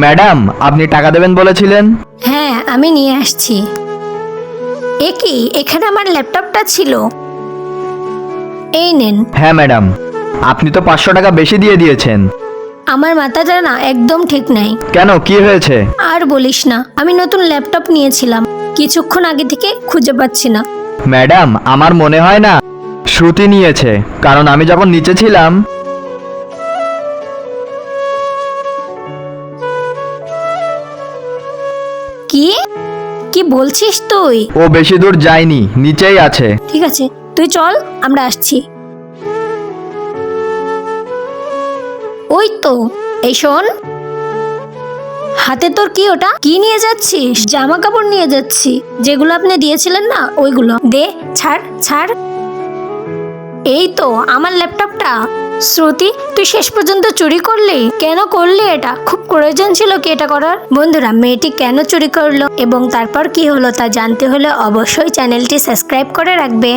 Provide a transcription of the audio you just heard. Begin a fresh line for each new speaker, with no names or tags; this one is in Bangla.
ম্যাডাম, আপনি টাকা দেবেন বলেছিলেন।
হ্যাঁ, আমি নিয়ে আসছি। কি এখানে আমার ল্যাপটপটা ছিল, এই নেন।
হ্যাঁ ম্যাডাম, আপনি তো 500 টাকা বেশি দিয়ে দিয়েছেন।
আমার মাথাটা না একদম ঠিক নাই।
কেন, কি হয়েছে?
আর বলিস না, আমি নতুন ল্যাপটপ নিয়েছিলাম, কিছুক্ষণ আগে থেকে খুঁজে পাচ্ছি না।
ম্যাডাম, আমার মনে হয় না শ্রুতি নিয়েছে, কারণ আমি যখন নিচে ছিলাম।
কি কি বলছিস তুই?
ও বেশি দূর যায়নি, নিচেই আছে।
ঠিক আছে, তুই চল, আমরা আসছি। ওই তো, এই শোন, হাতে তোর কি ওটা? কি নিয়ে যাচ্ছিস? জামা কাপড় নিয়ে যাচ্ছি, যেগুলো আপনি দিয়েছিলেন না, ওইগুলো দে। ছাড় ছাড়। এই তো আমার ল্যাপটপটা। শ্রুতি, তুই শেষ পর্যন্ত চুরি করলি? কেন করলি এটা? খুব প্রয়োজন ছিল কি এটা করার? বন্ধুরা, মেয়েটি কেন চুরি করলো এবং তারপর কি হলো তা জানতে হলে অবশ্যই চ্যানেলটি সাবস্ক্রাইব করে রাখবে।